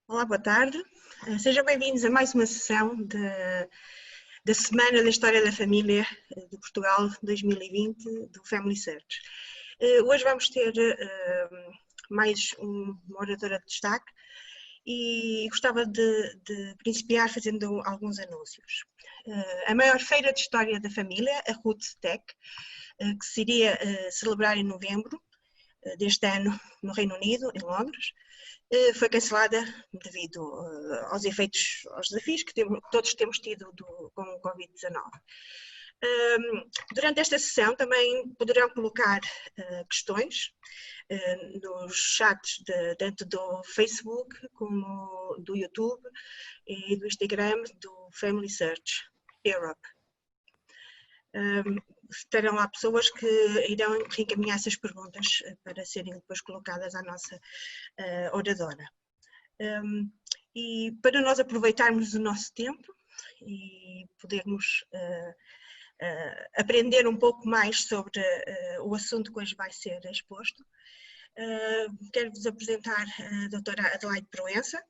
Olá, boa tarde. Sejam bem-vindos a mais uma sessão da Semana da História da Família de Portugal 2020 do Family Search. Hoje vamos ter mais uma oradora de destaque e gostava de principiar fazendo alguns anúncios. A maior feira de história da família, a Roots Tech, que se iria celebrar em novembro deste ano no Reino Unido, em Londres, foi cancelada devido aos efeitos, aos desafios que todos temos tido com o Covid-19. Durante esta sessão também poderão colocar questões nos chats tanto do Facebook como do YouTube e do Instagram do Family Search Europe. Estarão lá pessoas que irão reencaminhar essas perguntas para serem depois colocadas à nossa oradora. E para nós aproveitarmos o nosso tempo e podermos aprender um pouco mais sobre o assunto que hoje vai ser exposto, quero-vos apresentar a doutora Adelaide Proença.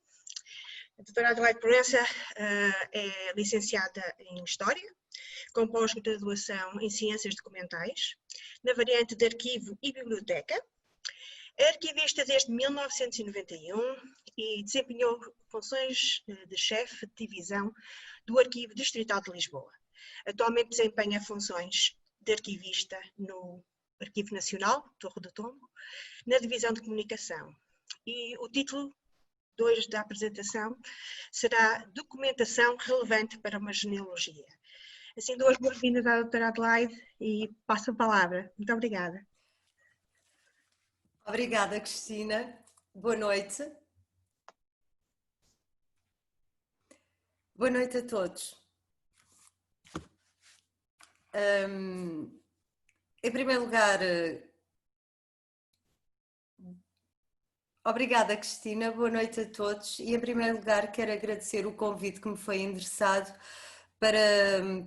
A doutora Adelaide Proença é licenciada em História, com pós-graduação em Ciências Documentais, na variante de Arquivo e Biblioteca. É arquivista desde 1991 e desempenhou funções de chefe de divisão do Arquivo Distrital de Lisboa. Atualmente desempenha funções de arquivista no Arquivo Nacional, Torre do Tombo, na Divisão de Comunicação. E o título de hoje da apresentação será Documentação relevante para uma genealogia. Assim, duas boas-vindas à doutora Adelaide e passo a palavra. Muito obrigada. Obrigada, Cristina. Boa noite. Boa noite a todos. Em primeiro lugar, obrigada, Cristina. Boa noite a todos. E em primeiro lugar, quero agradecer o convite que me foi endereçado para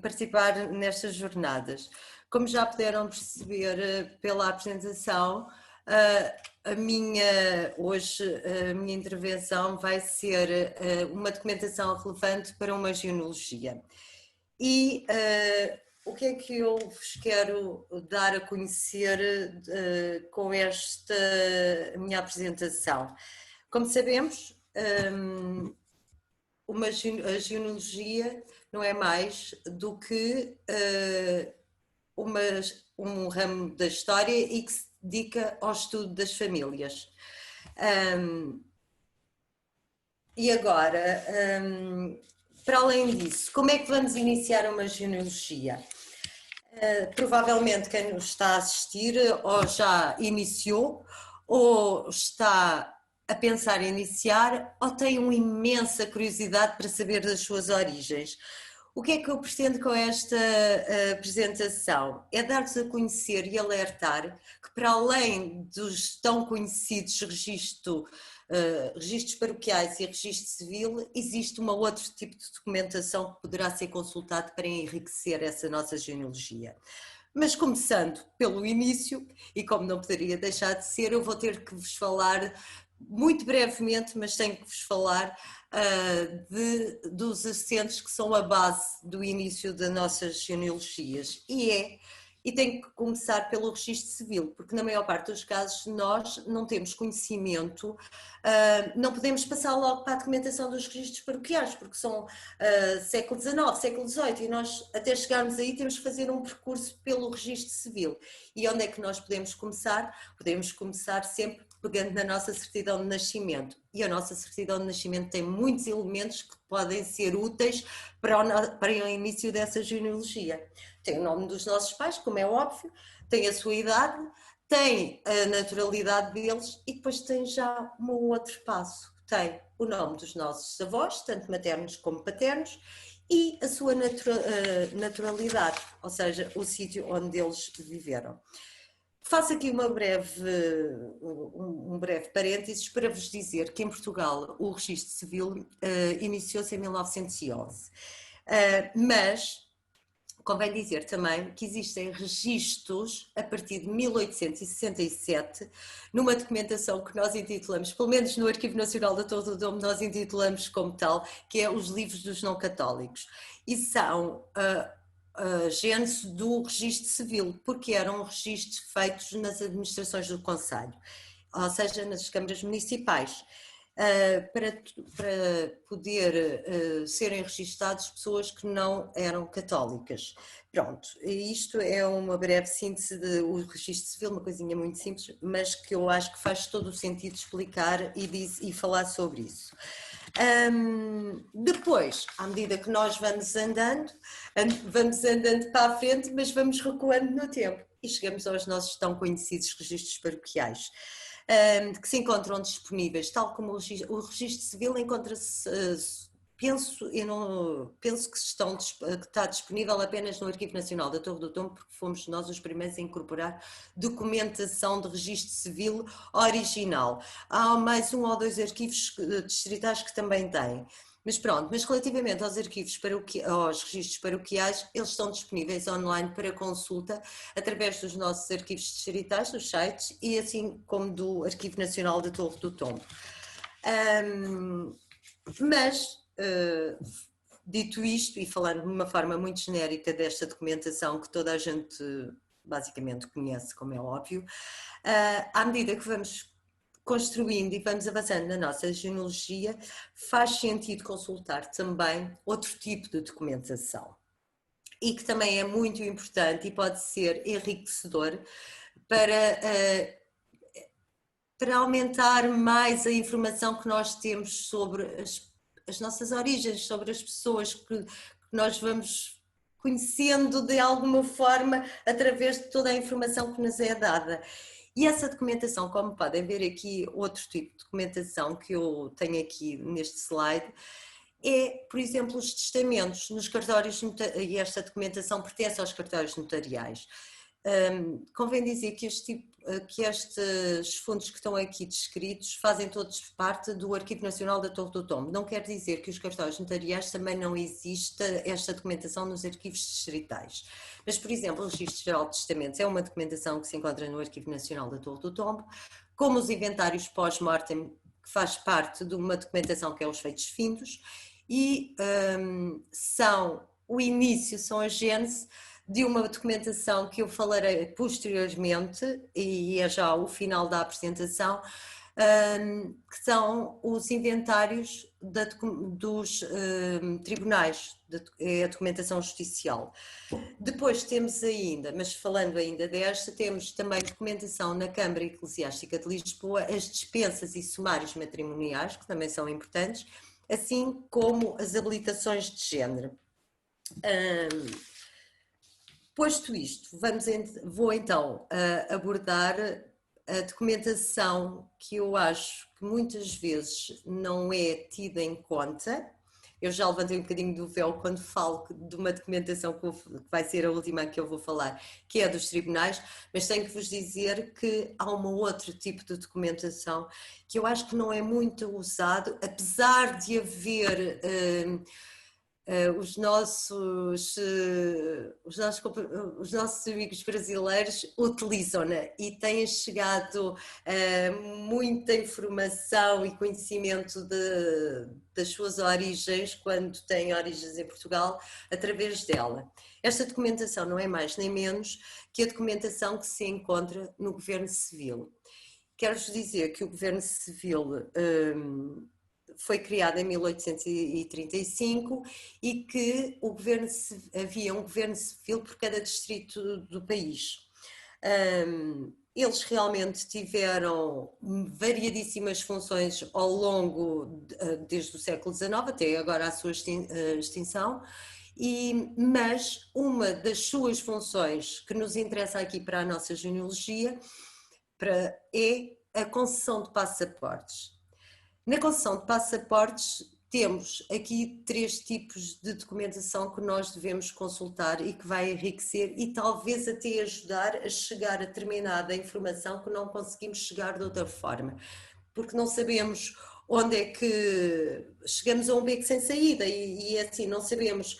participar nestas jornadas. Como já puderam perceber pela apresentação, hoje a minha intervenção vai ser uma documentação relevante para uma genealogia. E o que é que eu vos quero dar a conhecer com esta minha apresentação? Como sabemos, a genealogia não é mais do que um ramo da história e que se dedica ao estudo das famílias. E agora, para além disso, como é que vamos iniciar uma genealogia? Provavelmente quem nos está a assistir ou já iniciou ou está a pensar em iniciar ou tem uma imensa curiosidade para saber das suas origens. O que é que eu pretendo com esta apresentação? É dar-vos a conhecer e alertar que, para além dos tão conhecidos registros paroquiais e registro civil, existe um outro tipo de documentação que poderá ser consultado para enriquecer essa nossa genealogia. Mas começando pelo início, e como não poderia deixar de ser, eu vou ter que vos falar muito brevemente, mas tenho que vos falar dos assentos que são a base do início das nossas genealogias. E tenho que começar pelo registro civil, porque na maior parte dos casos nós não temos conhecimento, não podemos passar logo para a documentação dos registros paroquiais, porque são século XIX, século XVIII, e nós até chegarmos aí temos que fazer um percurso pelo registro civil. E onde é que nós podemos começar? Podemos começar sempre pegando na nossa certidão de nascimento. E a nossa certidão de nascimento tem muitos elementos que podem ser úteis para o início dessa genealogia. Tem o nome dos nossos pais, como é óbvio, tem a sua idade, tem a naturalidade deles e depois tem já um outro passo. Tem o nome dos nossos avós, tanto maternos como paternos, e a sua naturalidade, ou seja, o sítio onde eles viveram. Faço aqui um breve parênteses para vos dizer que em Portugal o registro civil iniciou-se em 1911, mas Convém dizer também que existem registros a partir de 1867, numa documentação que nós intitulamos, pelo menos no Arquivo Nacional da Torre do Domo, nós intitulamos como tal, que é os livros dos não católicos. E são a gênese do registro civil, porque eram registros feitos nas administrações do concelho, ou seja, nas câmaras municipais. Para poder serem registados pessoas que não eram católicas. Pronto, isto é uma breve síntese do registro civil, uma coisinha muito simples, mas que eu acho que faz todo o sentido explicar e falar sobre isso. Depois, à medida que nós vamos andando para a frente, mas vamos recuando no tempo e chegamos aos nossos tão conhecidos registros paroquiais, que se encontram disponíveis, tal como o registro civil encontra-se, penso que está disponível apenas no Arquivo Nacional da Torre do Domo, porque fomos nós os primeiros a incorporar documentação de registro civil original. Há mais 1 ou 2 arquivos distritais que também têm. Mas pronto, mas relativamente aos aos registros paroquiais, eles estão disponíveis online para consulta através dos nossos arquivos distritais, dos sites, e assim como do Arquivo Nacional da Torre do Tombo. Dito isto, e falando de uma forma muito genérica desta documentação que toda a gente basicamente conhece, como é óbvio, à medida que vamos construindo e vamos avançando na nossa genealogia, faz sentido consultar também outro tipo de documentação e que também é muito importante e pode ser enriquecedor para aumentar mais a informação que nós temos sobre as nossas origens, sobre as pessoas que nós vamos conhecendo de alguma forma através de toda a informação que nos é dada. E essa documentação, como podem ver aqui, outro tipo de documentação que eu tenho aqui neste slide, é, por exemplo, os testamentos nos cartórios, e esta documentação pertence aos cartórios notariais. Convém dizer que estes fundos que estão aqui descritos fazem todos parte do Arquivo Nacional da Torre do Tombo. Não quer dizer que os cartórios notariais também não exista esta documentação nos arquivos distritais. Mas, por exemplo, o Registro Geral de Testamentos é uma documentação que se encontra no Arquivo Nacional da Torre do Tombo, como os inventários pós-mortem, que faz parte de uma documentação que é os feitos findos, e são a gênese de uma documentação que eu falarei posteriormente, e é já o final da apresentação, que são os inventários dos tribunais, é a documentação judicial. Depois temos ainda, mas falando ainda desta, temos também documentação na Câmara Eclesiástica de Lisboa, as dispensas e sumários matrimoniais, que também são importantes, assim como as habilitações de género. Posto isto, vou então abordar a documentação que eu acho que muitas vezes não é tida em conta. Eu já levantei um bocadinho do véu quando falo de uma documentação que vai ser a última que eu vou falar, que é dos tribunais, mas tenho que vos dizer que há um outro tipo de documentação que eu acho que não é muito usado, apesar de haver... os nossos amigos brasileiros utilizam-na e têm chegado muita informação e conhecimento das suas origens, quando têm origens em Portugal, através dela. Esta documentação não é mais nem menos que a documentação que se encontra no Governo Civil. Quero-vos dizer que o Governo Civil foi criado em 1835 e que havia um governo civil por cada distrito do país. Eles realmente tiveram variadíssimas funções ao longo, desde o século XIX até agora a sua extinção, mas uma das suas funções que nos interessa aqui para a nossa genealogia é a concessão de passaportes. Na concessão de passaportes temos aqui 3 tipos de documentação que nós devemos consultar e que vai enriquecer e talvez até ajudar a chegar a determinada informação que não conseguimos chegar de outra forma, porque não sabemos onde é que chegamos a um beco sem saída e assim não sabemos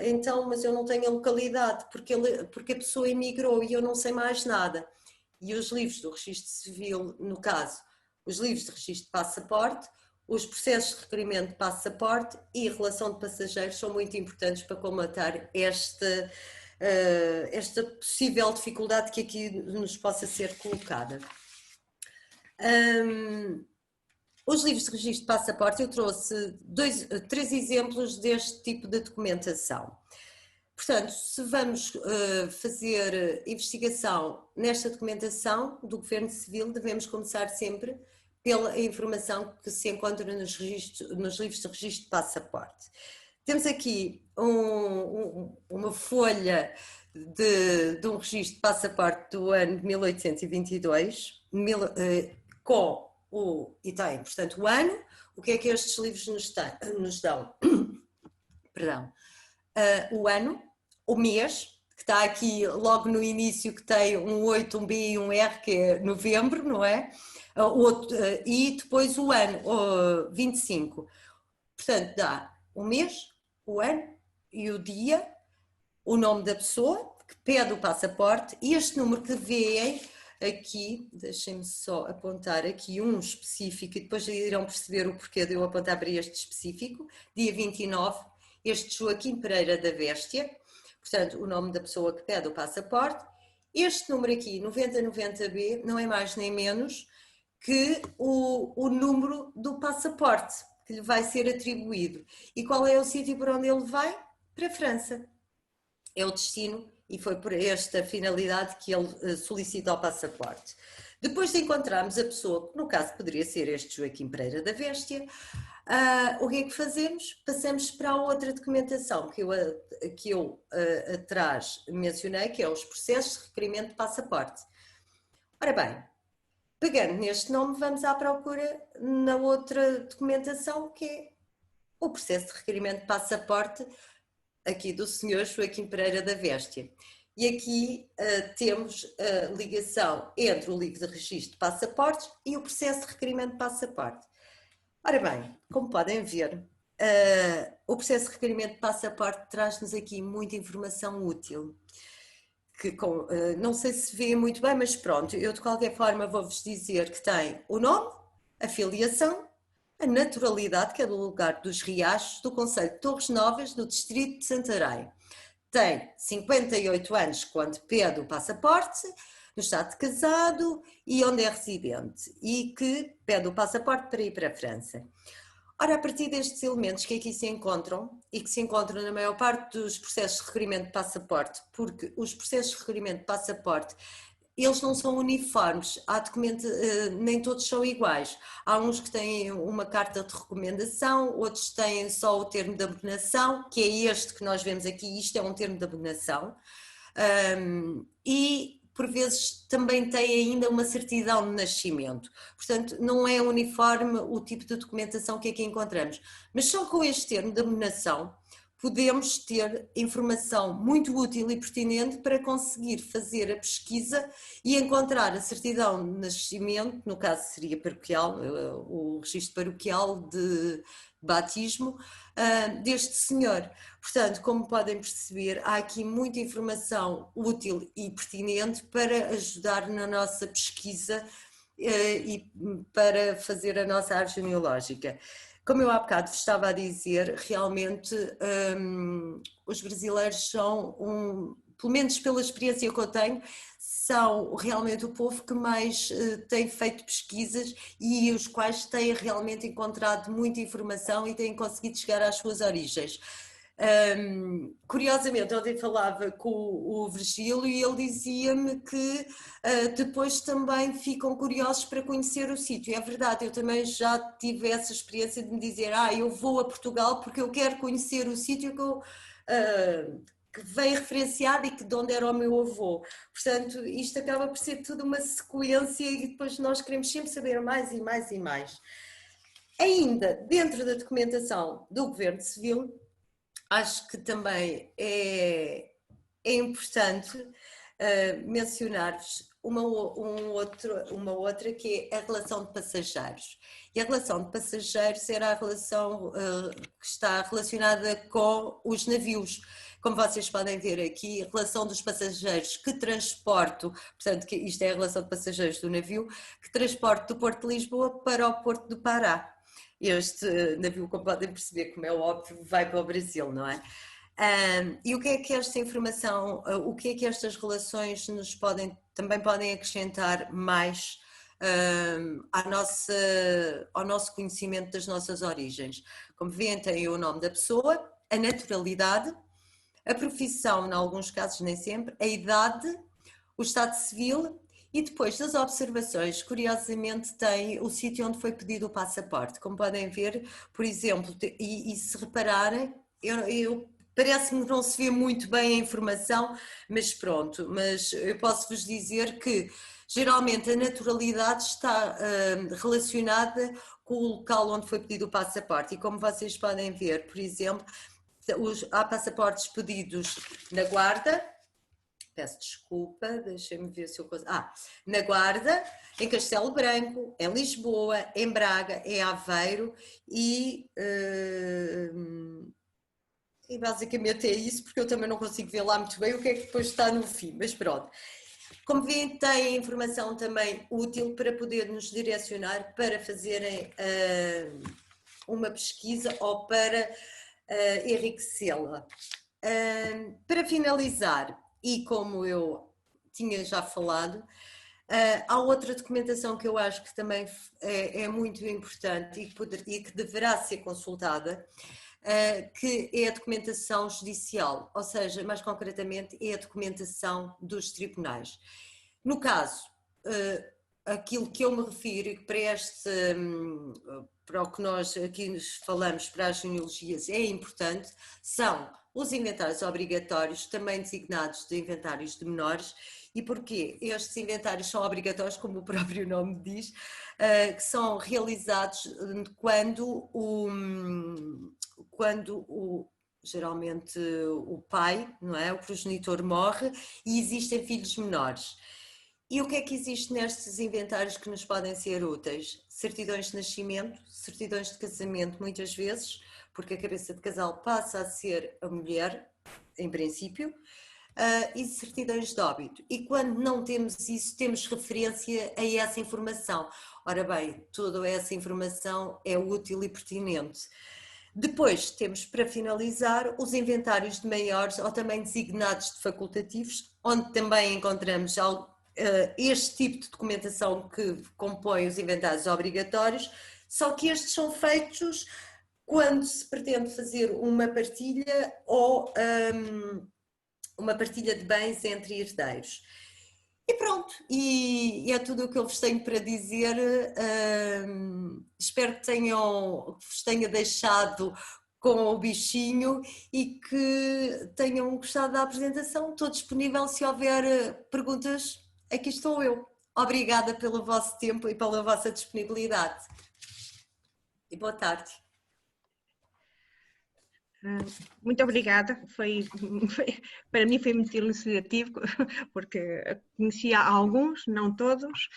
Então, mas eu não tenho a localidade porque a pessoa emigrou e eu não sei mais nada. E os livros do registro civil, no caso, os livros de registro de passaporte, os processos de requerimento de passaporte e relação de passageiros são muito importantes para colmatar esta possível dificuldade que aqui nos possa ser colocada. Os livros de registro de passaporte, eu trouxe 3 exemplos deste tipo de documentação. Portanto, se vamos fazer investigação nesta documentação do Governo Civil, devemos começar sempre pela informação que se encontra nos livros de registro de passaporte. Temos aqui uma folha de um registro de passaporte do ano de 1822, e tem, portanto, o ano, o que é que estes livros nos dão? Perdão. O ano, o mês, que está aqui logo no início, que tem um 8, um B e um R, que é novembro, não é? E depois o ano, 25. Portanto, dá o mês, o ano e o dia, o nome da pessoa que pede o passaporte e este número que veem aqui, deixem-me só apontar aqui um específico e depois irão perceber o porquê de eu apontar para este específico, dia 29, este Joaquim Pereira da Véstia, portanto o nome da pessoa que pede o passaporte. Este número aqui, 9090B, não é mais nem menos que o número do passaporte que lhe vai ser atribuído. E qual é o sítio para onde ele vai? Para a França. É o destino e foi por esta finalidade que ele solicita o passaporte. Depois de encontrarmos a pessoa, que no caso poderia ser este Joaquim Pereira da Véstia, o que é que fazemos? Passamos para a outra documentação que eu atrás mencionei, que é os processos de requerimento de passaporte. Ora bem, pegando neste nome, vamos à procura na outra documentação, que é o processo de requerimento de passaporte aqui do senhor Joaquim Pereira da Véstia. E aqui temos a ligação entre o livro de registro de passaportes e o processo de requerimento de passaporte. Ora bem, como podem ver, o processo de requerimento de passaporte traz-nos aqui muita informação útil, que não sei se vê muito bem, mas pronto, eu de qualquer forma vou-vos dizer que tem o nome, a filiação, a naturalidade, que é do lugar dos Riachos, do concelho de Torres Novas, do distrito de Santarém. Tem 58 anos quando pede o passaporte, no estado de casado e onde é residente, e que pede o passaporte para ir para a França. Ora, a partir destes elementos que aqui se encontram, e que se encontram na maior parte dos processos de requerimento de passaporte, porque os processos de requerimento de passaporte eles não são uniformes, nem todos são iguais. Há uns que têm uma carta de recomendação, outros têm só o termo de abonação, que é este que nós vemos aqui, isto é um termo de abonação, e por vezes também tem ainda uma certidão de nascimento. Portanto, não é uniforme o tipo de documentação que aqui encontramos. Mas só com este termo de abonação, podemos ter informação muito útil e pertinente para conseguir fazer a pesquisa e encontrar a certidão de nascimento, no caso seria paroquial, o registro paroquial de batismo deste senhor. Portanto, como podem perceber, há aqui muita informação útil e pertinente para ajudar na nossa pesquisa e para fazer a nossa árvore genealógica. Como eu há bocado estava a dizer, realmente os brasileiros são, pelo menos pela experiência que eu tenho, são realmente o povo que mais tem feito pesquisas e os quais têm realmente encontrado muita informação e têm conseguido chegar às suas origens. Curiosamente, ontem falava com o Virgílio e ele dizia-me que depois também ficam curiosos para conhecer o sítio. É verdade, eu também já tive essa experiência de me dizer eu vou a Portugal porque eu quero conhecer o sítio que vem referenciado e de onde era o meu avô. Portanto, isto acaba por ser tudo uma sequência e depois nós queremos sempre saber mais e mais e mais. Ainda dentro da documentação do Governo Civil, acho que também é importante mencionar-vos uma outra que é a relação de passageiros. E a relação de passageiros era a relação que está relacionada com os navios. Como vocês podem ver aqui, a relação dos passageiros que transportam, portanto, que isto é a relação de passageiros do navio, que transporta do Porto de Lisboa para o Porto do Pará. Este navio, como podem perceber, como é óbvio, vai para o Brasil, não é? E o que é que esta informação, o que é que estas relações nos também podem acrescentar mais ao nosso conhecimento das nossas origens? Como veem, tem o nome da pessoa, a naturalidade, a profissão, em alguns casos nem sempre, a idade, o estado civil e depois das observações, curiosamente tem o sítio onde foi pedido o passaporte. Como podem ver, por exemplo, e se repararem, parece-me que não se vê muito bem a informação, mas pronto, mas eu posso vos dizer que geralmente a naturalidade está relacionada com o local onde foi pedido o passaporte e como vocês podem ver, por exemplo, há passaportes pedidos na Guarda, peço desculpa, deixem-me ver se eu consigo. Na Guarda, em Castelo Branco, em Lisboa, em Braga, em Aveiro e basicamente é isso, porque eu também não consigo ver lá muito bem o que é que depois está no fim, mas pronto. Como veem, tem informação também útil para poder nos direcionar para fazerem uma pesquisa ou para enriquecê-la. Para finalizar, e como eu tinha já falado, há outra documentação que eu acho que também é muito importante e que deverá ser consultada, que é a documentação judicial, ou seja, mais concretamente é a documentação dos tribunais. No caso, aquilo que eu me refiro para o que nós aqui nos falamos, para as genealogias, é importante, são os inventários obrigatórios, também designados de inventários de menores. E porquê? Estes inventários são obrigatórios, como o próprio nome diz, que são realizados quando geralmente o pai, não é? O progenitor morre e existem filhos menores. E o que é que existe nestes inventários que nos podem ser úteis? Certidões de nascimento, certidões de casamento muitas vezes, porque a cabeça de casal passa a ser a mulher, em princípio, e certidões de óbito. E quando não temos isso, temos referência a essa informação. Ora bem, toda essa informação é útil e pertinente. Depois temos, para finalizar, os inventários de maiores ou também designados de facultativos, onde também encontramos este tipo de documentação que compõe os inventários obrigatórios, só que estes são feitos quando se pretende fazer uma partilha ou uma partilha de bens entre herdeiros. E pronto, e é tudo o que eu vos tenho para dizer. Espero que vos tenha deixado com o bichinho e que tenham gostado da apresentação. Estou disponível se houver perguntas, aqui estou eu. Obrigada pelo vosso tempo e pela vossa disponibilidade. E boa tarde. Muito obrigada, para mim foi muito elucidativo, porque conhecia alguns, não todos.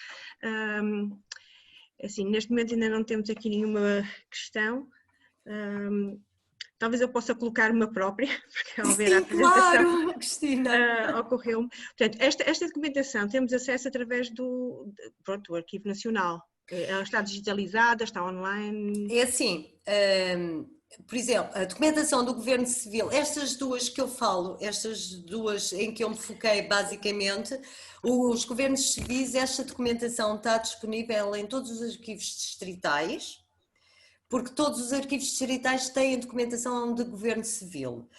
Assim, neste momento ainda não temos aqui nenhuma questão. Talvez eu possa colocar uma própria, porque ao ver a apresentação, claro, Cristina. Ocorreu-me. Portanto, esta documentação temos acesso através do Arquivo Nacional. Ela está digitalizada, está online? É assim, por exemplo, a documentação do Governo Civil, estas duas que eu falo, estas duas em que eu me foquei basicamente, os governos civis, esta documentação está disponível em todos os arquivos distritais, porque todos os arquivos distritais têm documentação de Governo Civil.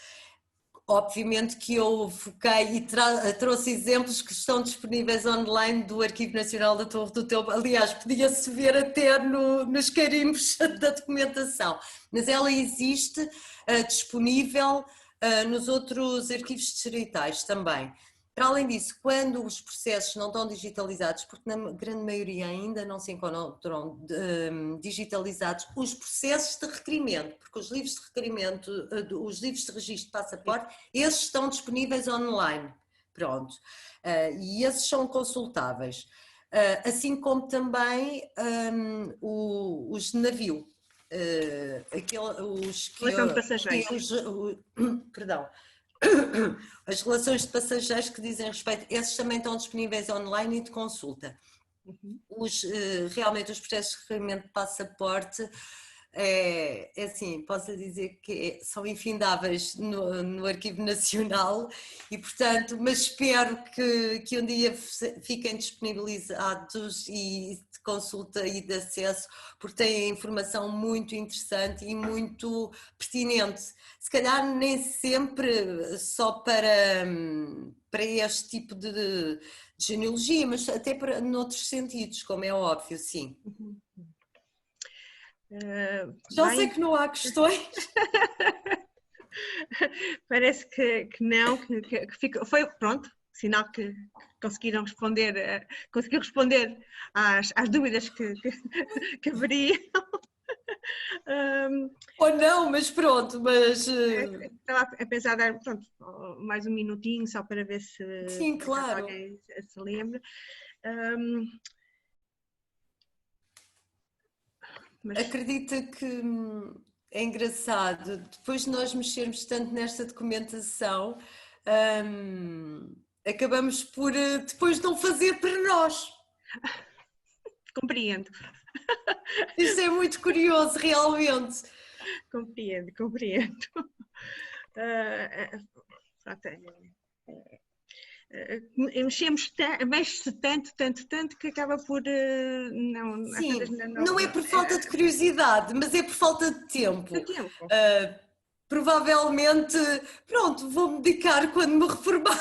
Obviamente que eu foquei e trouxe exemplos que estão disponíveis online do Arquivo Nacional da Torre do Telmo. Aliás, podia-se ver até nos carimbos da documentação, mas ela existe disponível nos outros arquivos distritais também. Para além disso, quando os processos não estão digitalizados, porque na grande maioria ainda não se encontram digitalizados, os processos de requerimento, porque os livros de requerimento, os livros de registro de passaporte, esses estão disponíveis online pronto. E esses são consultáveis. Assim como também os de navio. Relação de passageiros. Perdão. As relações de passageiros que dizem respeito, esses também estão disponíveis online e de consulta. Realmente os processos de requerimento de passaporte, assim, posso dizer que são infindáveis no Arquivo Nacional e, portanto, mas espero que um dia fiquem disponibilizados e de consulta e de acesso, porque têm informação muito interessante e muito pertinente. Se calhar nem sempre só para este tipo de genealogia, mas até para noutros sentidos, como é óbvio, sim. Já sei que não há questões. Parece que não, que ficou, foi pronto, sinal que conseguiram responder, conseguiu responder às dúvidas que haveriam. Ou não, mas pronto, Estava a pensar dar, pronto, mais um minutinho só para ver se sim, claro. alguém se lembra. Acredita que é engraçado, depois de nós mexermos tanto nesta documentação, acabamos por depois não fazer para nós. Compreendo. Isto é muito curioso, realmente. Compreendo. Mexe-se tanto que acaba por não. Sim, não é por falta de curiosidade, mas é por falta de tempo. Provavelmente, pronto, vou-me dedicar quando me reformar.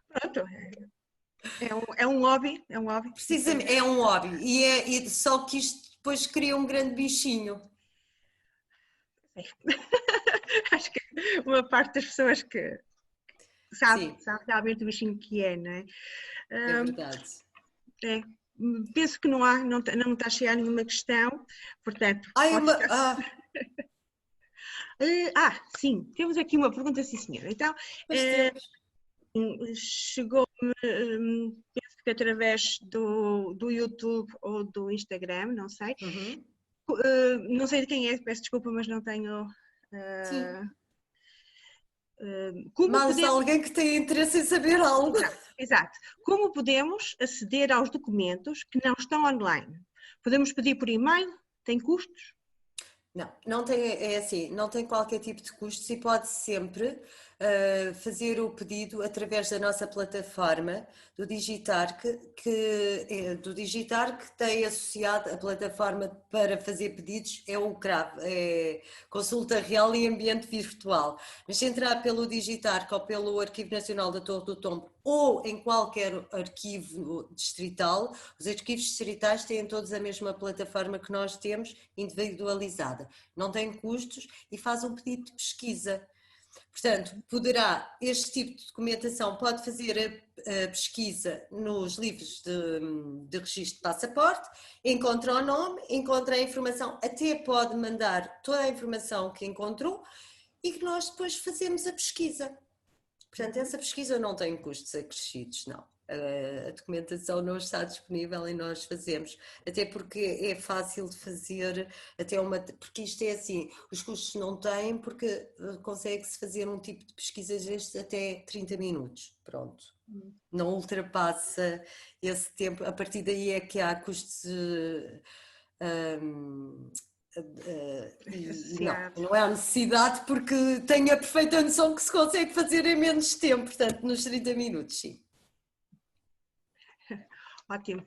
Pronto, é um hobby. Precisamente, é um hobby e só que isto depois cria um grande bichinho. Acho que uma parte das pessoas que sabe realmente o bichinho que é, não é? É verdade. Penso que não está a chegar nenhuma questão, portanto. Sim, temos aqui uma pergunta, sim, senhora. Então, chegou-me, penso que através do YouTube ou do Instagram, não sei. Não sei de quem é, peço desculpa, mas não tenho. Mas alguém que tenha interesse em saber algo. Exato. Como podemos aceder aos documentos que não estão online? Podemos pedir por e-mail? Tem custos? Não tem, é assim, não tem qualquer tipo de custos e pode sempre fazer o pedido através da nossa plataforma do Digitarc, que tem associado a plataforma para fazer pedidos, é o CRAV, é Consulta Real em Ambiente Virtual. Mas se entrar pelo Digitarc ou pelo Arquivo Nacional da Torre do Tombo ou em qualquer arquivo distrital, os arquivos distritais têm todos a mesma plataforma que nós temos, individualizada. Não tem custos e faz um pedido de pesquisa. Portanto, este tipo de documentação pode fazer a pesquisa nos livros de registro de passaporte, encontra o nome, encontra a informação, até pode mandar toda a informação que encontrou e que nós depois fazemos a pesquisa. Portanto, essa pesquisa não tem custos acrescidos, não. A documentação não está disponível e nós fazemos, até porque é fácil de fazer, porque isto é assim, os custos não têm, porque consegue-se fazer um tipo de pesquisa destes até 30 minutos, pronto. Não ultrapassa esse tempo, a partir daí é que há custos... não é a necessidade, porque tenho a perfeita noção que se consegue fazer em menos tempo, portanto nos 30 minutos, sim. Ótimo,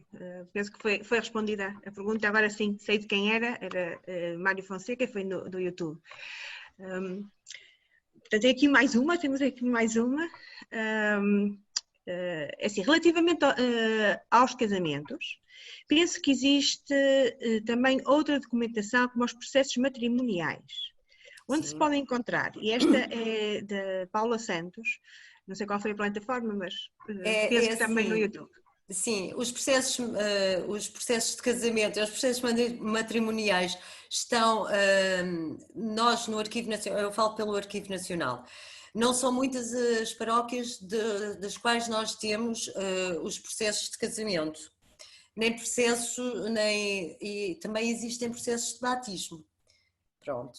penso que foi respondida a pergunta. Agora sim, sei de quem era Mário Fonseca, foi do YouTube. Portanto, temos aqui mais uma. Assim, relativamente aos casamentos, penso que existe também outra documentação, como os processos matrimoniais, onde se podem encontrar, e esta é da Paula Santos, não sei qual foi a plataforma, mas penso que também no YouTube. Sim, os processos de casamento, os processos matrimoniais estão, nós no Arquivo Nacional, eu falo pelo Arquivo Nacional, Não são muitas as paróquias das quais nós temos os processos de casamento, nem processo, e também existem processos de batismo. Pronto,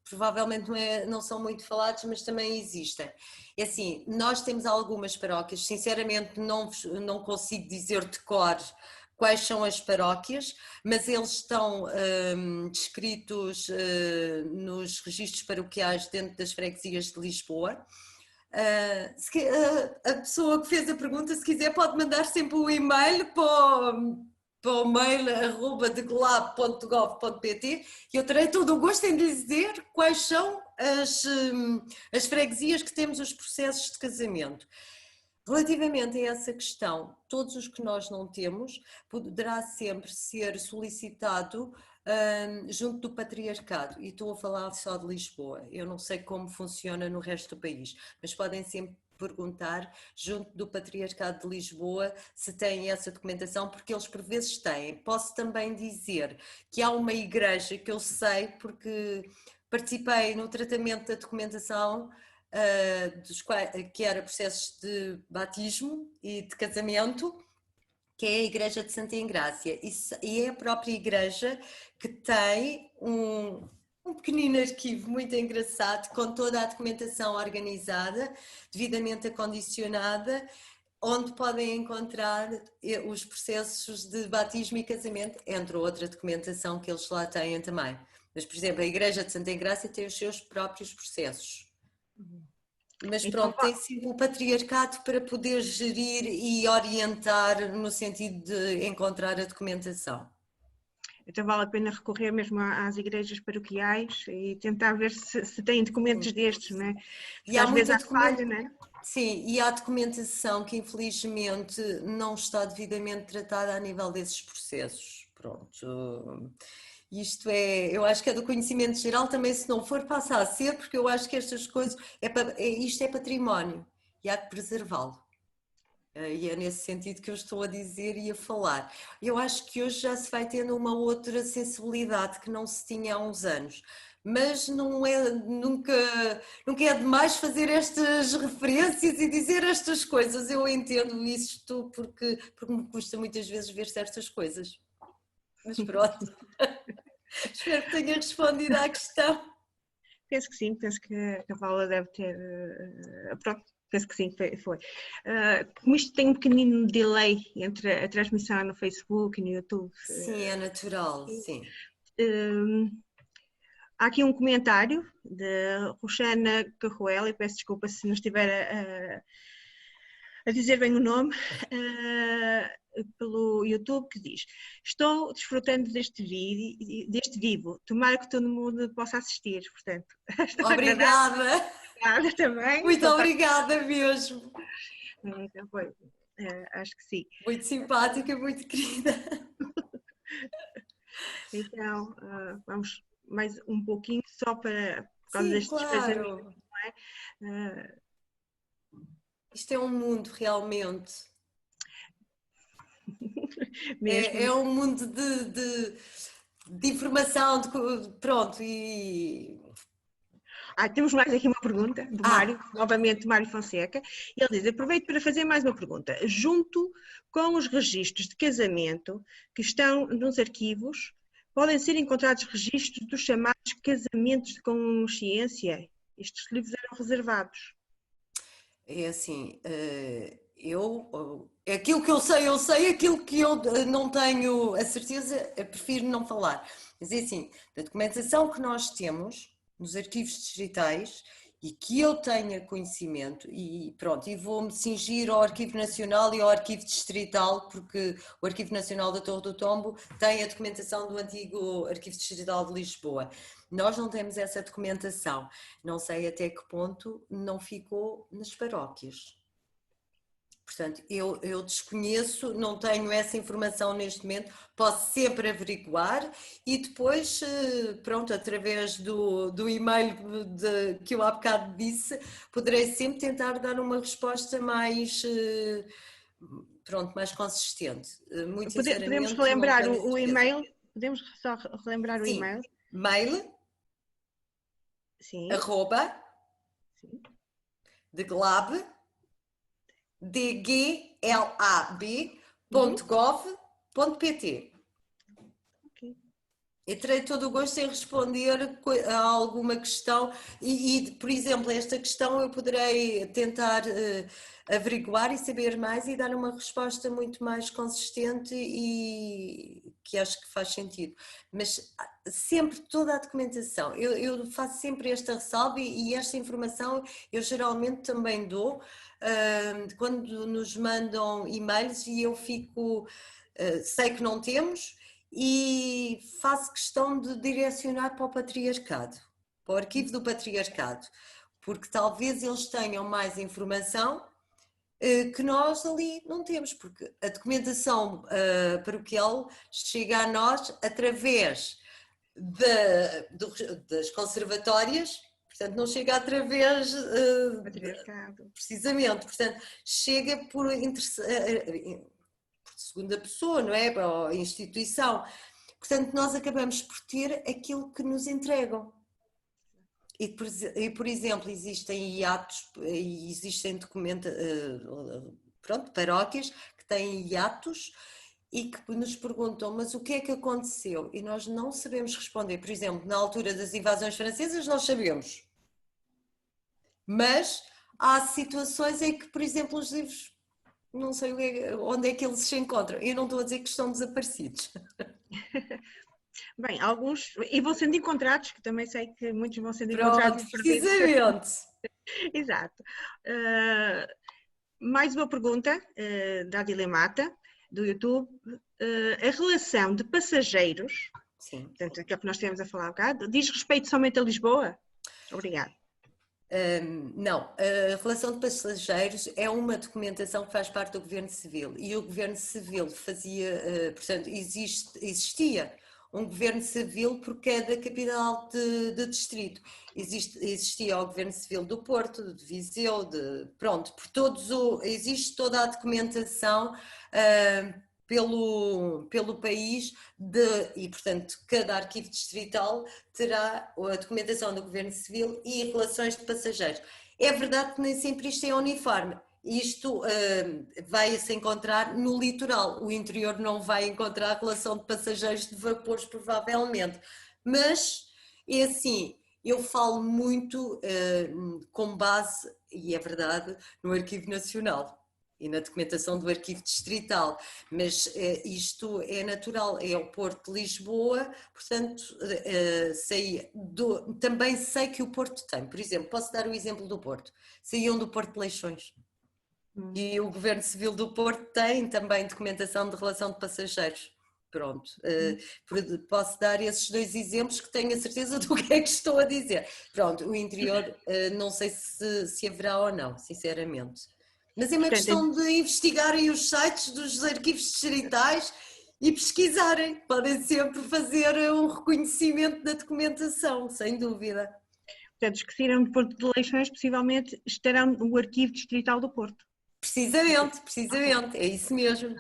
provavelmente não são muito falados, mas também existem. É assim, nós temos algumas paróquias, sinceramente não consigo dizer de cor quais são as paróquias, mas eles estão descritos nos registros paroquiais dentro das freguesias de Lisboa. A pessoa que fez a pergunta, se quiser, pode mandar sempre um e-mail para o mail @deglab.gov.pt e eu terei todo o gosto em dizer quais são as freguesias que temos os processos de casamento. Relativamente a essa questão, todos os que nós não temos, poderá sempre ser solicitado junto do Patriarcado, e estou a falar só de Lisboa, eu não sei como funciona no resto do país, mas podem sempre perguntar junto do Patriarcado de Lisboa se têm essa documentação, porque eles por vezes têm. Posso também dizer que há uma igreja que eu sei, porque participei no tratamento da documentação que era processos de batismo e de casamento, que é a Igreja de Santa Engrácia, e é a própria igreja que tem um pequenino arquivo muito engraçado, com toda a documentação organizada, devidamente acondicionada, onde podem encontrar os processos de batismo e casamento, entre outra documentação que eles lá têm também. Mas, por exemplo, a Igreja de Santa Engrácia tem os seus próprios processos. Mas pronto, tem sido o Patriarcado para poder gerir e orientar no sentido de encontrar a documentação. Então vale a pena recorrer mesmo às igrejas paroquiais e tentar ver se têm documentos destes, não é? E há às vezes muita há falha, não é? Sim, e há documentação que infelizmente não está devidamente tratada a nível desses processos. Pronto. Isto eu acho que é do conhecimento geral, também se não for passa a ser, porque eu acho que estas coisas, isto é património e há que preservá-lo. E é nesse sentido que eu estou a dizer e a falar. Eu acho que hoje já se vai tendo uma outra sensibilidade que não se tinha há uns anos, mas nunca é demais fazer estas referências e dizer estas coisas. Eu entendo isto porque me custa muitas vezes ver certas coisas. Mas pronto. Espero que tenha respondido à questão. Penso que sim, penso que a Paula deve ter. Pronto, penso que sim, foi. Como isto tem um pequenino delay entre a transmissão no Facebook e no YouTube. Sim, é natural, sim. Há aqui um comentário de Roxana Carruel, e peço desculpa se não estiver a dizer bem o nome, pelo YouTube, que diz: estou desfrutando deste vivo, tomara que todo mundo possa assistir, portanto. Obrigada! Obrigada também. Muito obrigada mesmo! Então foi, acho que sim. Muito simpática, muito querida. Então, vamos mais um pouquinho só por causa Sim, destes claro. não é? Isto é um mundo realmente. Mesmo. É um mundo de informação, pronto, e... Temos mais aqui uma pergunta do Mário, novamente Mário Fonseca. Ele diz: aproveito para fazer mais uma pergunta. Junto com os registros de casamento que estão nos arquivos, podem ser encontrados registros dos chamados casamentos de consciência? Estes livros eram reservados. É assim, aquilo que eu sei, aquilo que eu não tenho a certeza, eu prefiro não falar. Mas é assim, da documentação que nós temos nos arquivos distritais e que eu tenha conhecimento, e pronto, e vou-me cingir ao Arquivo Nacional e ao Arquivo Distrital, porque o Arquivo Nacional da Torre do Tombo tem a documentação do antigo Arquivo Distrital de Lisboa. Nós não temos essa documentação, não sei até que ponto não ficou nas paróquias. Portanto, eu desconheço, não tenho essa informação neste momento, posso sempre averiguar e depois, pronto, através do e-mail que eu há bocado disse, poderei sempre tentar dar uma resposta mais, pronto, mais consistente. Muito sinceramente, podemos relembrar o e-mail? Podemos só relembrar o Sim. e-mail? Mail, sim, @ Sim. de glab, Uhum. dglab.gov.pt. Ok. Eu terei todo o gosto em responder a alguma questão por exemplo, esta questão eu poderei tentar averiguar e saber mais e dar uma resposta muito mais consistente e que acho que faz sentido. Mas sempre toda a documentação, eu faço sempre esta ressalva e esta informação eu geralmente também dou quando nos mandam e-mails e eu fico, sei que não temos, e faço questão de direcionar para o patriarcado, para o arquivo do patriarcado, porque talvez eles tenham mais informação que nós ali não temos, porque a documentação paroquial chega a nós através das conservatórias, portanto não chega através Patriarcado. precisamente, portanto chega por segunda pessoa, não é? Para a instituição. Portanto, nós acabamos por ter aquilo que nos entregam. Por exemplo, existem hiatos, existem paróquias que têm hiatos e que nos perguntam, mas o que é que aconteceu? E nós não sabemos responder. Por exemplo, na altura das invasões francesas, nós sabemos. Mas há situações em que, por exemplo, os livros não sei onde é que eles se encontram. Eu não estou a dizer que estão desaparecidos. Bem, alguns, e vão sendo encontrados, que também sei que muitos vão sendo encontrados Pronto, e perdidos. precisamente. Exato. Mais uma pergunta da Dilemata, do YouTube. A relação de passageiros, Sim. portanto, aquilo que nós temos a falar um bocado, diz respeito somente a Lisboa? Obrigada. Não, a relação de passageiros é uma documentação que faz parte do Governo Civil e o Governo Civil fazia, portanto, existia um Governo Civil por cada capital de distrito. Existia o Governo Civil do Porto, de Viseu, pronto, existe toda a documentação pelo país e, portanto, cada arquivo distrital terá a documentação do Governo Civil e relações de passageiros. É verdade que nem sempre isto é uniforme. Isto vai-se encontrar no litoral. O interior não vai encontrar a relação de passageiros de vapores, provavelmente. Mas, é assim, eu falo muito com base, e é verdade, no Arquivo Nacional e na documentação do Arquivo Distrital, mas isto é natural, é o Porto de Lisboa, portanto também sei que o Porto tem, por exemplo, posso dar o exemplo do Porto, saíam do Porto de Leixões, e o Governo Civil do Porto tem também documentação de relação de passageiros. Pronto, posso dar esses dois exemplos que tenho a certeza do que é que estou a dizer. Pronto, o interior não sei se haverá ou não, sinceramente. Mas é uma questão de investigarem os sites dos arquivos distritais e pesquisarem. Podem sempre fazer um reconhecimento da documentação, sem dúvida. Portanto, os que saíram de Porto de Leixões possivelmente estarão no Arquivo Distrital do Porto. Precisamente, é isso mesmo.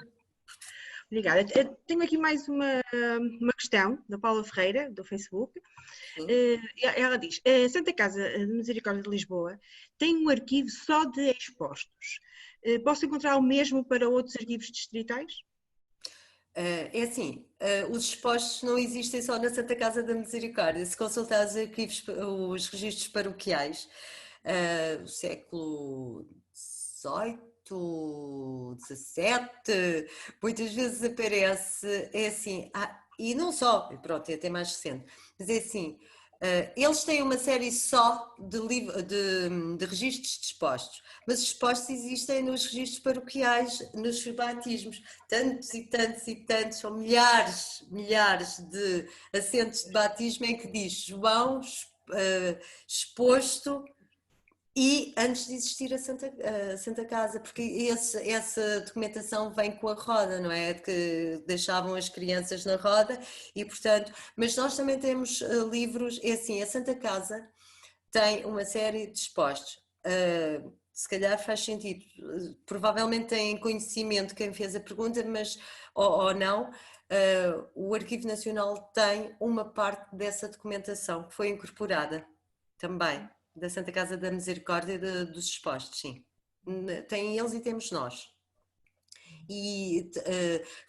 Obrigada. Tenho aqui mais uma questão da Paula Ferreira, do Facebook. Ela diz: a Santa Casa de Misericórdia de Lisboa tem um arquivo só de expostos. Posso encontrar o mesmo para outros arquivos distritais? É assim, os expostos não existem só na Santa Casa da Misericórdia. Se consultar os registros paroquiais do século XVIII, XVII, muitas vezes aparece, é assim, e não só, pronto, é até mais recente, mas é assim, eles têm uma série só de registros dispostos, mas os expostos existem nos registros paroquiais, nos batismos, tantos e tantos e tantos, são milhares de assentos de batismo em que diz João exposto e antes de existir a Santa Casa, porque essa documentação vem com a roda, não é? Que deixavam as crianças na roda e, portanto, mas nós também temos livros, é assim, a Santa Casa tem uma série de expostos, se calhar faz sentido, provavelmente têm conhecimento quem fez a pergunta, mas, ou não, o Arquivo Nacional tem uma parte dessa documentação que foi incorporada também. da Santa Casa da Misericórdia dos Expostos, sim. Tem eles e temos nós. E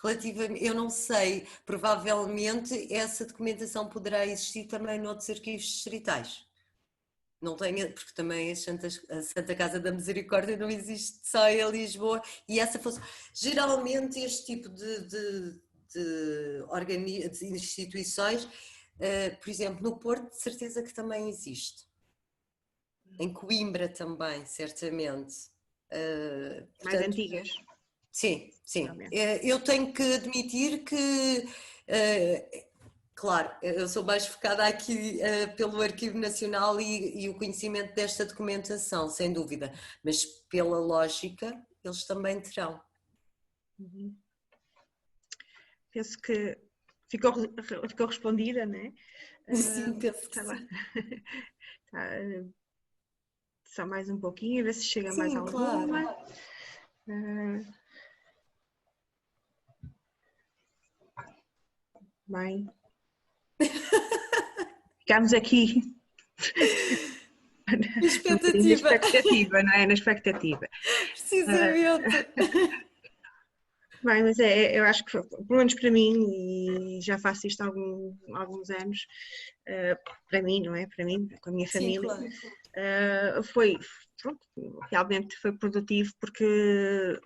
relativamente, eu não sei, provavelmente essa documentação poderá existir também noutros arquivos distritais. Não tenho, porque também a Santa Casa da Misericórdia não existe só em Lisboa, e essa fosse. Geralmente este tipo de instituições, por exemplo, no Porto, de certeza que também existe. Em Coimbra também, certamente. Mais antigas. Sim, sim. Eu tenho que admitir que, claro, eu sou mais focada aqui pelo Arquivo Nacional e o conhecimento desta documentação, sem dúvida, mas pela lógica, eles também terão. Uhum. Penso que ficou respondida, não é? Sim, penso que sim. Só mais um pouquinho, a ver se chega sim, mais alguma. Claro. Bem, ficamos aqui expectativa, não é? Na expectativa. Precisamente. Bem, mas eu acho que, pelo menos para mim, e já faço isto há alguns anos, para mim, não é? Para mim, com a minha família, Sim, claro. foi, pronto, realmente foi produtivo porque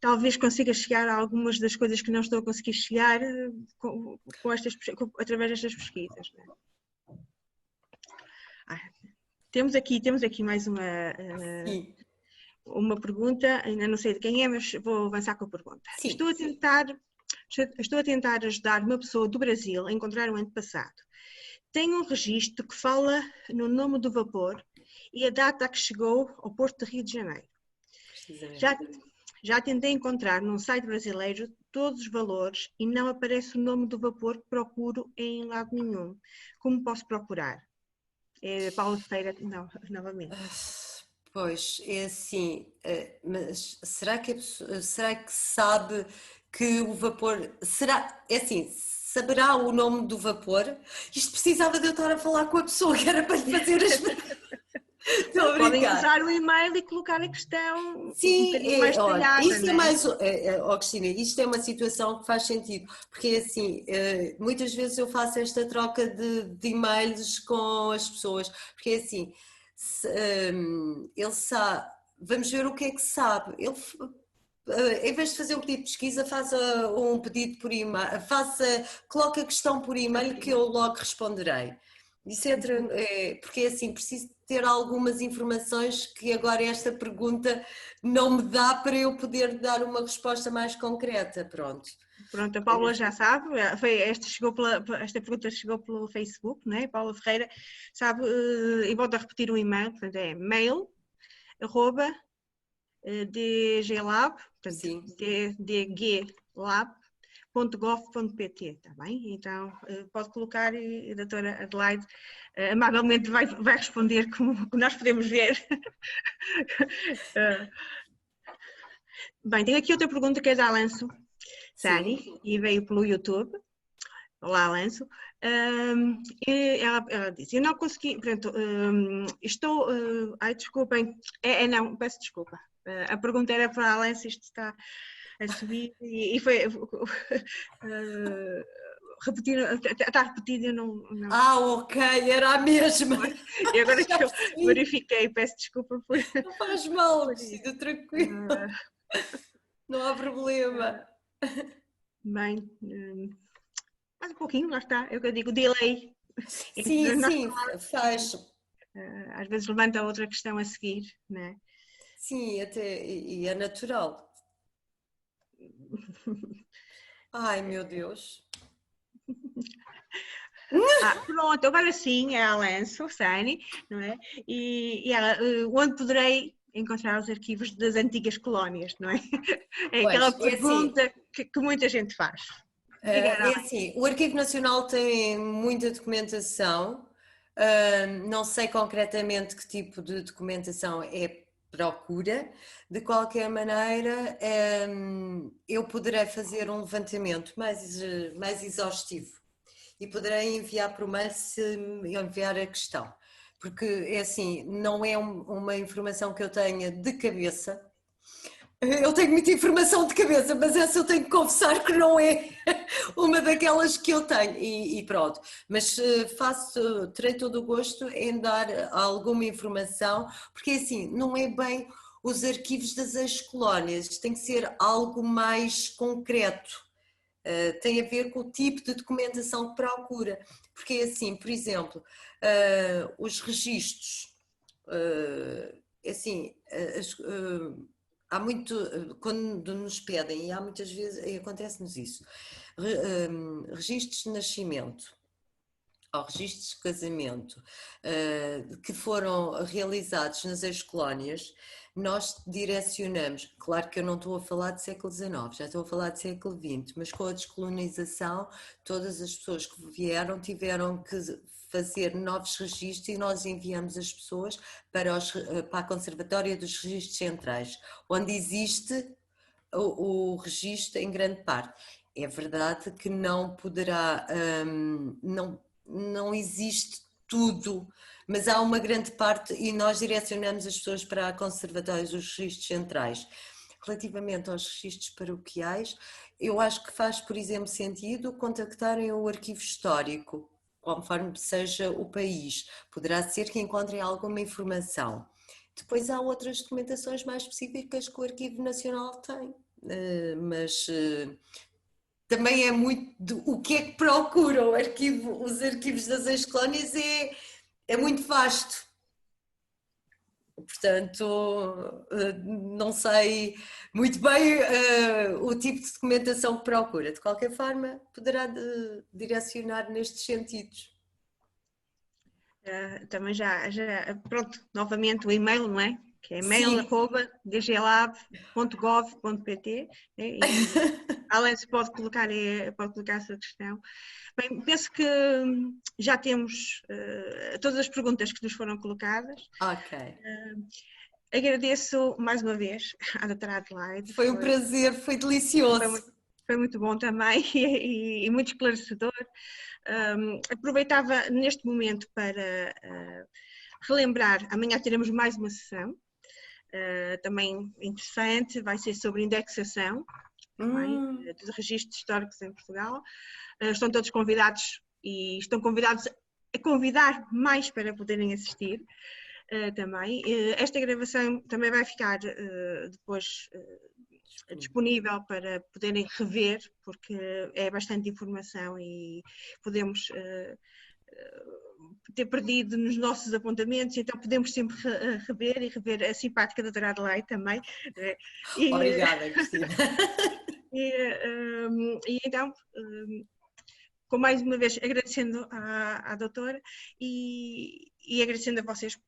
talvez consiga chegar a algumas das coisas que não estou a conseguir chegar através destas pesquisas. Não é? Temos aqui mais uma pergunta, ainda não sei de quem é, mas vou avançar com a pergunta. Sim. Estou a tentar ajudar uma pessoa do Brasil a encontrar um antepassado. Tenho um registro que fala no nome do vapor e a data a que chegou ao Porto de Rio de Janeiro. Já tentei encontrar num site brasileiro todos os valores e não aparece o nome do vapor que procuro em lado nenhum. Como posso procurar? É Paula Ferreira, não, novamente. Pois, é assim, mas será que sabe que o vapor, é assim, saberá o nome do vapor? Isto precisava de eu estar a falar com a pessoa que era para lhe fazer as... Podem usar o e-mail e colocar a questão sim, um bocadinho mais detalhada. Isto é mais, Cristina, isto é uma situação que faz sentido, porque assim, muitas vezes eu faço esta troca de e-mails com as pessoas, porque é assim, ele sabe, vamos ver o que é que sabe, ele, em vez de fazer um pedido de pesquisa, faça um pedido por e-mail, coloque a questão por e-mail que eu logo responderei. Isso porque é assim, preciso ter algumas informações que agora esta pergunta não me dá para eu poder dar uma resposta mais concreta, pronto. Pronto, a Paula já sabe, esta pergunta chegou pelo Facebook, não é? Paula Ferreira, sabe, e volto a repetir o e-mail, portanto é mail@dglab, portanto dglab.gov.pt, está bem? Então pode colocar e a doutora Adelaide amavelmente vai responder como nós podemos ver. Bem, tenho aqui outra pergunta que é da Alanço Sani e veio pelo YouTube. Olá, Alanço. Ela disse, eu não consegui, portanto, estou, desculpem, não, peço desculpa. A pergunta era para a Alanço, isto está a subir e foi repetir, está repetido, eu não... Ok, era a mesma. E agora que eu verifiquei, peço desculpa por... Não faz mal, Cristina, tranquilo. Não há problema. Bem, mais um pouquinho, lá está, é o que eu digo, delay. Sim, faz. Às vezes levanta outra questão a seguir, não é? Sim, e é natural. Ai, meu Deus. Pronto, agora sim, é a Alanço Sani, não é? E ela, onde poderei encontrar os arquivos das antigas colónias, não é? É aquela pergunta que muita gente faz. É assim, o Arquivo Nacional tem muita documentação, não sei concretamente que tipo de documentação é procura, de qualquer maneira eu poderei fazer um levantamento mais exaustivo e poderei enviar por mail se me enviar a questão. porque é assim, não é uma informação que eu tenha de cabeça. Eu tenho muita informação de cabeça, mas essa eu tenho que confessar que não é uma daquelas que eu tenho e pronto. Mas terei todo o gosto em dar alguma informação, porque assim, não é bem os arquivos das ex-colónias, tem que ser algo mais concreto. Tem a ver com o tipo de documentação que procura, porque assim, por exemplo, os registros, assim, há muito, quando nos pedem, e há muitas vezes, e acontece-nos isso, registros de nascimento ou registros de casamento que foram realizados nas ex-colónias, nós direcionamos, claro que eu não estou a falar de século XIX, já estou a falar de século XX, mas com a descolonização, todas as pessoas que vieram tiveram que fazer novos registros e nós enviamos as pessoas para a Conservatória dos Registros Centrais, onde existe o registro em grande parte. É verdade que não poderá, não existe tudo, mas há uma grande parte e nós direcionamos as pessoas para a Conservatória dos Registros Centrais. Relativamente aos registros paroquiais, eu acho que faz, por exemplo, sentido contactarem o arquivo histórico, conforme seja o país. Poderá ser que encontrem alguma informação. Depois há outras documentações mais específicas que o Arquivo Nacional tem, mas também é muito o que é que procura o arquivo, os arquivos das ex-colónias é muito vasto. Portanto, não sei muito bem o tipo de documentação que procura. De qualquer forma, poderá direcionar nestes sentidos. Também pronto, novamente o e-mail, não é? Que é e-mail@dglab.gov.pt, né? E Além se pode colocar essa questão. Bem, penso que já temos todas as perguntas que nos foram colocadas. Ok. Agradeço mais uma vez à doutora Adelaide. Foi um prazer, foi delicioso. Foi muito bom também e muito esclarecedor. Aproveitava neste momento para relembrar, amanhã teremos mais uma sessão, também interessante, vai ser sobre indexação dos registros históricos em Portugal. Estão todos convidados e estão convidados a convidar mais para poderem assistir também. Esta gravação também vai ficar depois disponível para poderem rever, porque é bastante informação e podemos ter perdido nos nossos apontamentos, então podemos sempre rever e rever a simpática doutora Adelaide também. Obrigada, Cristina. E então, com mais uma vez agradecendo à doutora e agradecendo a vocês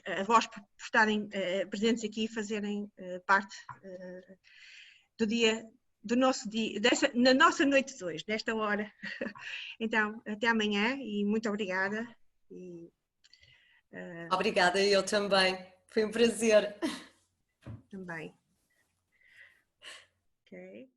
a vós por estarem presentes aqui e fazerem parte do nosso dia, na nossa noite de hoje, desta hora. Então, até amanhã e muito obrigada. Obrigada, eu também. Foi um prazer. Também. Ok.